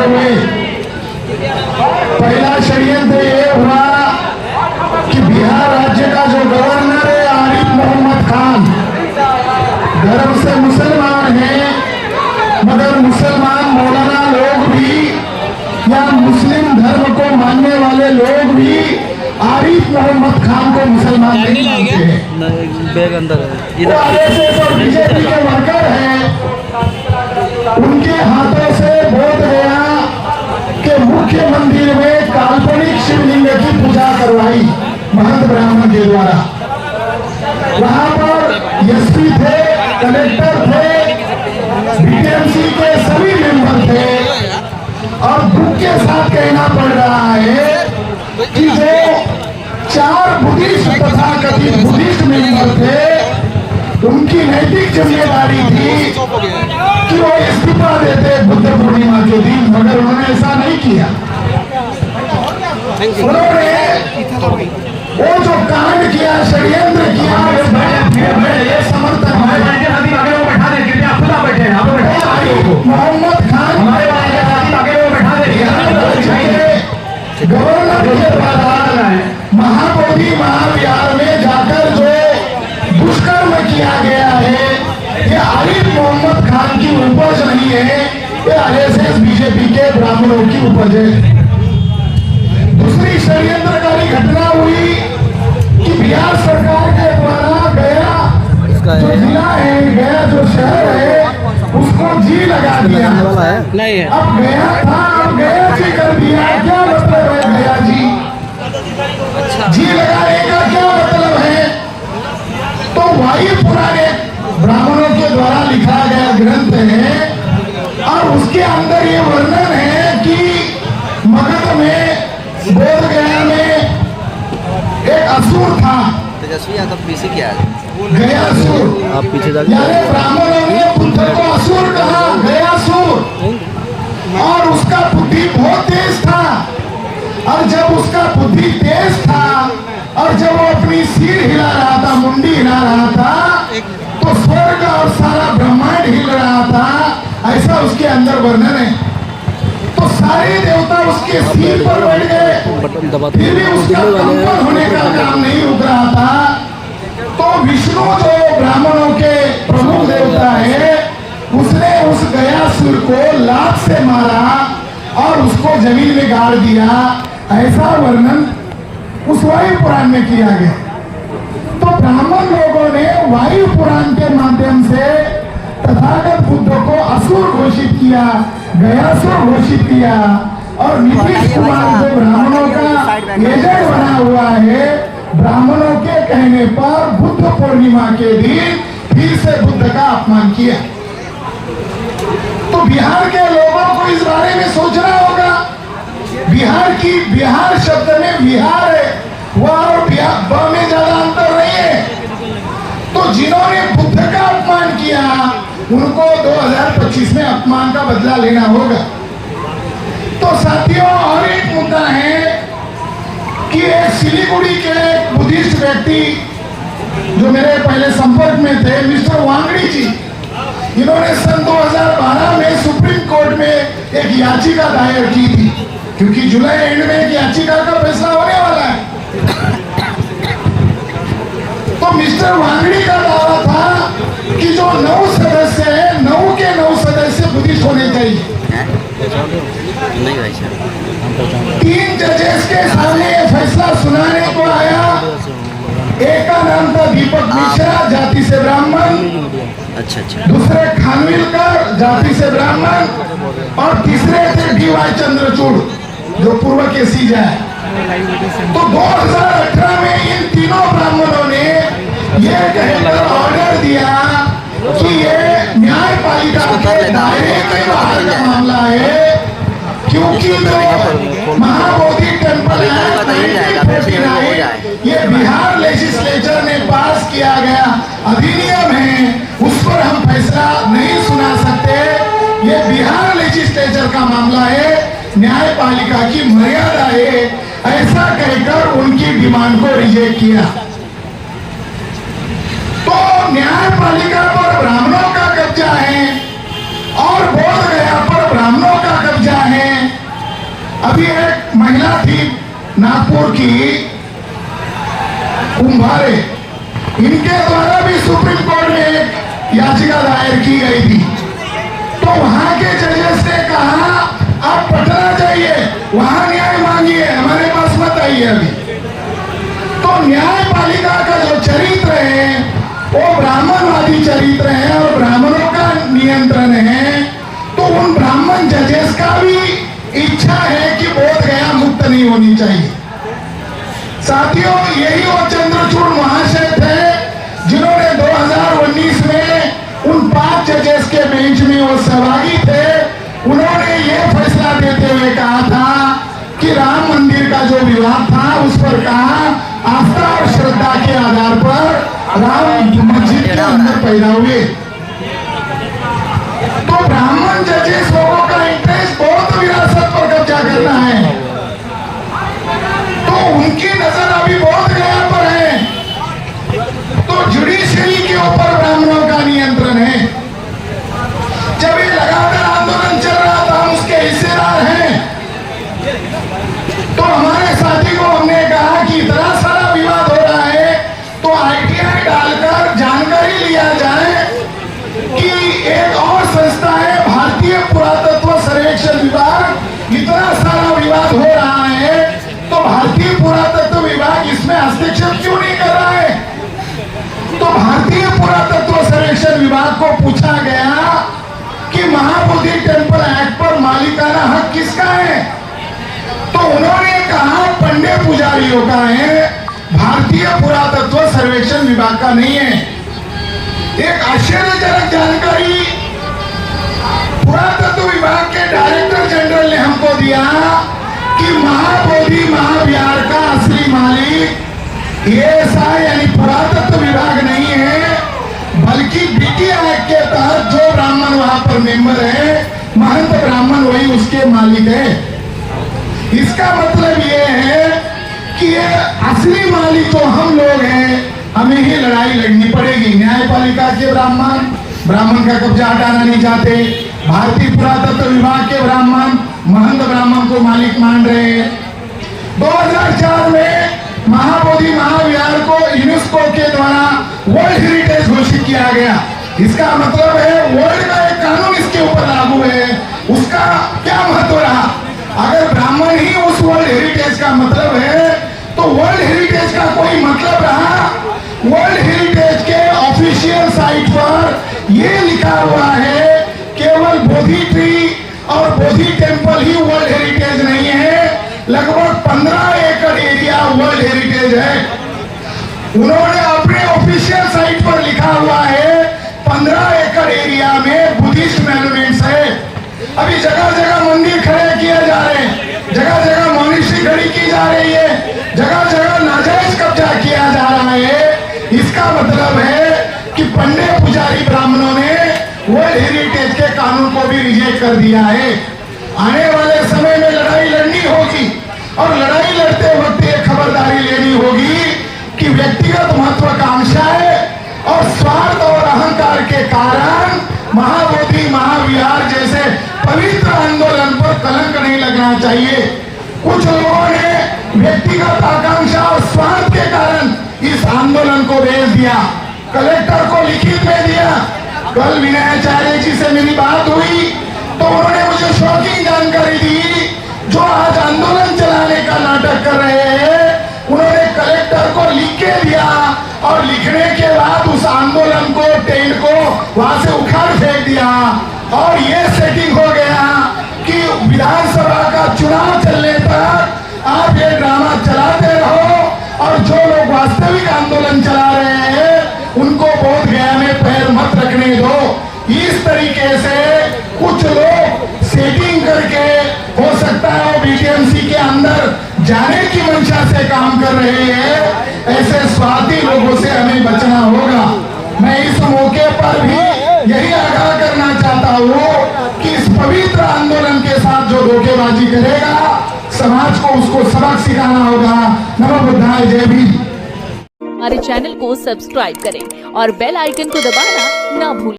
हुए। पहला षड्यंत्र ये हुआ कि बिहार राज्य का जो गवर्नर है आरिफ मोहम्मद खान, धर्म से मुसलमान है, मगर मुसलमान मौलाना लोग भी या मुस्लिम धर्म को मानने वाले लोग भी आरिफ मोहम्मद खान को मुसलमान नहीं मानते हैं। बैग अंदर है, वो आरएसएस और बीजेपी के वर्कर हैं, उनके हाथों से बोध गया कि मुख्य मंदिर में काल्पनिक शिवलिंग की पूजा करवाई महंत ब्राह्मण के द्वारा। वहां पर एसपी थे, कलेक्टर थे, बीटीएमसी के सभी मेंबर थे और दुख के साथ कहना पड़ रहा है कि जो 4 बुद्धिस्ट तथा कथित बुद्धिस्ट मेंबर थे, उनकी नैतिक जिम्मेदारी थी कि वो इस्तीफा देते बुद्ध पूर्णिमा के दिन, मगर उन्होंने ऐसा नहीं किया। उन्होंने वो जो कांड किया, षड्यंत्र किया, ये समर्थन मोहम्मद खान गवर्नर के द्वारा महाबोधि महाविहार में जाकर जो दुष्कर्म किया गया है, ये आरिफ मोहम्मद खान की उपज नहीं है, ये आरएसएस बीजेपी के ब्राह्मणों की उपज है। दूसरी षड्यंत्रकारी घटना हुई कि बिहार सरकार के द्वारा गया जो जिला है, गया जो शहर है, उसको जी लगा दिया। नहीं है, अब गया था, अब गया जी कर दिया। क्या मतलब है गया जी? जी लगाने का क्या मतलब है? तो वायु पुराण ब्राह्मणों के द्वारा लिखा गया ग्रंथ है और उसके अंदर ये वर्णन है कि मगध में, बोध गया में एक असुर था, तेजस्वी यादव पीछे क्या है? गयासुर। आप पीछे यानी ब्राह्मणों ने बुद्ध को असुर कहा, गयासुर, और उसका बुद्धि बहुत तेज था। और जब उसका बुद्धि तेज था और जब वो अपनी सिर हिला रहा था, मुंडी हिला रहा था, तो स्वर्ग और सारा ब्रह्मांड हिल रहा था, ऐसा उसके अंदर वर्णन है। तो सारे देवता उसके सिर पर बैठ गए, फिर भी उसका कंपन होने का काम नहीं रुक रहा था। तो विष्णु जो ब्राह्मणों के प्रमुख देवता है, उसने उस गयासुर को लात से मारा और उसको जमीन में गाड़ दिया, ऐसा वर्णन उस वायु पुराण में किया गया। तो ब्राह्मण लोगों ने वायु पुराण के माध्यम से तथागत बुद्ध को असुर घोषित किया, गयासुर घोषित किया, और नीतीश कुमार जो ब्राह्मणों का एजेंट बना हुआ है, ब्राह्मणों के कहने पर बुद्ध पूर्णिमा के दिन फिर से बुद्ध का अपमान किया। तो बिहार के लोगों को इस बारे में सोचना होगा। बिहार शब्द में बिहार है, वह और बिहार में ज्यादा अंतर नहीं है। तो जिन्होंने बुद्ध का अपमान किया, उनको 2025 में अपमान का बदला लेना होगा। तो साथियों, और एक मुद्दा है कि एक सिलीगुड़ी के बुद्धिस्ट व्यक्ति जो मेरे पहले संपर्क में थे, मिस्टर वांगड़ी जी, इन्होंने सन 2012 में सुप्रीम कोर्ट में एक याचिका दायर की थी, क्योंकि जुलाई एंड में एक याचिका का फैसला होने वाला है। तो मिस्टर वांगड़ी का दावा था कि जो 9 सदस्य है, 9 के 9 सदस्य बुद्धिस्ट होने चाहिए। नहीं भाई साहब, 3 जजेस के सामने ये फैसला सुनाने को आया। एक का नाम था दीपक मिश्रा, जाति से ब्राह्मण, अच्छा, दूसरे खानविलकर, जाति से ब्राह्मण, और तीसरे थे डीवाई चंद्रचूड़, जो पूर्व के सीज है। तो 2018 में इन तीनों ब्राह्मणों ने यह कहकर ऑर्डर दिया कि ये न्यायपालिका के दायरे के बाहर का मामला है, क्योंकि जो महाबोधि टेम्पल है, ये बिहार लेजिस्लेचर ने पास किया गया अधिनियम है, उस पर हम फैसला नहीं सुना सकते। ये बिहार लेजिस्लेचर का मामला है, न्यायपालिका की मर्यादा है, ऐसा कहकर उनकी डिमांड को रिजेक्ट किया। तो न्यायपालिका पर ब्राह्मणों का कब्जा है और बोध गया पर ब्राह्मणों का कब्जा है। नागपुर की कुंभारे, इनके द्वारा भी सुप्रीम कोर्ट में एक याचिका दायर की गई थी। तो वहां के जजेस ने कहा आप पटना जाइए, वहां न्याय मांगिए, हमारे पास मत आइए अभी। तो न्यायपालिका का जो चरित्र है वो ब्राह्मणवादी चरित्र है और ब्राह्मणों का नियंत्रण है। तो उन ब्राह्मण जजेस का भी इच्छा है कि बोध गया मुक्त नहीं होनी चाहिए। साथियों, यही वो चंद्रचूड़ महाशय थे जिन्होंने 2019 में उन 5 जजेस के बेंच में वो सहभागी थे। उन्होंने ये फैसला देते हुए कहा था कि राम मंदिर का जो विवाद था उस पर कहा आस्था और श्रद्धा के आधार पर राम मस्जिद के अंदर पैदा हुए। तो ब्राह्मण जजेस लोगों का इंटरेस्ट बहुत विरासत पर कब्जा करना है, तो उनकी नजर अभी बहुत गया पर है। तो जुडिशरी के ऊपर ब्राह्मणों का नियंत्रण है। जब ये लगातार आंदोलन चल रहा था, हम उसके हिस्सेदार हैं। तो हमारे साथी को हमने कहा कि इतना सारा विवाद हो रहा है तो आईटीआई डालकर जानकारी लिया जाए कि एक और संस्था है भारतीय पुरातत्व सर्वेक्षण विभाग, इतना सारा विवाद हो रहा है तो भारतीय पुरातत्व विभाग इसमें हस्तक्षेप क्यों नहीं कर रहा है। तो भारतीय पुरातत्व सर्वेक्षण विभाग को पूछा गया कि महाबोधि टेम्पल एक्ट पर मालिकाना हक किसका है। तो उन्होंने कहा पंडे पुजारियों का है, भारतीय पुरातत्व सर्वेक्षण विभाग का नहीं है। एक आश्चर्यजनक जानकारी पुरातत्व विभाग के डायरेक्टर जनरल ने हमको दिया कि महाबोधि महाविहार का असली मालिक एएसआई यानी पुरातत्व विभाग नहीं है, बल्कि बीटी एक्ट के तहत जो ब्राह्मण वहां पर मेंबर है, महंत ब्राह्मण वही उसके मालिक है। इसका मतलब ये है कि ये असली मालिक जो हम लोग हैं, हमें ही लड़ाई लड़नी पड़ेगी। न्यायपालिका के ब्राह्मण का कब्जा हटाना नहीं चाहते, भारतीय पुरातत्व विभाग के ब्राह्मण महंत ब्राह्मण को मालिक मान रहे हैं। 2004 में महाबोधि महाविहार को यूनेस्को के द्वारा वर्ल्ड हेरिटेज घोषित किया गया। इसका मतलब है वर्ल्ड का एक कानून इसके ऊपर लागू है। उसका क्या महत्व रहा? अगर ब्राह्मण ही उस वर्ल्ड हेरिटेज का मतलब है तो वर्ल्ड हेरिटेज का कोई मतलब रहा? वर्ल्ड हेरिटेज के ऑफिशियल साइट पर यह लिखा हुआ है केवल बोधि ट्री और बोधि टेम्पल ही वर्ल्ड हेरिटेज नहीं है, लगभग 15 एकड़ एरिया वर्ल्ड हेरिटेज है। उन्होंने अपने ऑफिशियल साइट पर लिखा हुआ है 15 एकड़ एरिया में बुद्धिस्ट मॉन्यूमेंट्स है। अभी जगह जगह मंदिर खड़े किए जा रहे हैं, जगह जगह मॉनेस्ट्री खड़ी की जा रही है, जगह जगह नाजायज कब्जा किया जा रहा है। इसका मतलब है कि पंडे पुजारी ब्राह्मणों ने वर्ल्ड हेरिटेज के कानून को भी रिजेक्ट कर दिया है। आने वाले समय में लड़ाई लड़नी होगी और लड़ाई लड़ते वक्त ये खबरदारी लेनी होगी कि व्यक्तिगत महत्वाकांक्षाएं और स्वार्थ और अहंकार के कारण महाबोधि महाविहार जैसे पवित्र आंदोलन पर कलंक नहीं लगना चाहिए। कुछ लोगों ने व्यक्तिगत आकांक्षा और स्वार्थ के कारण इस आंदोलन को भेज दिया, कलेक्टर को लिखित में दिया। कल विनयाचार्य जी से मेरी बात हुई तो उन्होंने मुझे शॉकिंग जानकारी दी। जो आज आंदोलन चलाने का नाटक कर रहे हैं, उन्होंने कलेक्टर को लिख के दिया और लिखने के बाद उस आंदोलन को टेंट को वहां से उखाड़ फेंक दिया और ये सेटिंग हो गया कि विधानसभा का चुनाव चलने तक आप ये ड्रामा चलाते रहो और जो लोग वास्तविक आंदोलन चला रहे हैं उनको बोध गया में पैर मत रखने दो। इस तरीके से कुछ लोग सेटिंग करके हो सकता है वो बीटीएमसी के अंदर जाने की मंशा से काम कर रहे हैं। ऐसे स्वार्थी लोगों से हमें बचना होगा। मैं इस मौके पर भी यही आगाह करना चाहता हूँ कि इस पवित्र आंदोलन के साथ जो धोखेबाजी करेगा, समाज को उसको सबक सिखाना होगा। नमो बुद्धाय, जय भीम। हमारे चैनल को सब्सक्राइब करें और बेल आइकन को दबाना ना भूलें।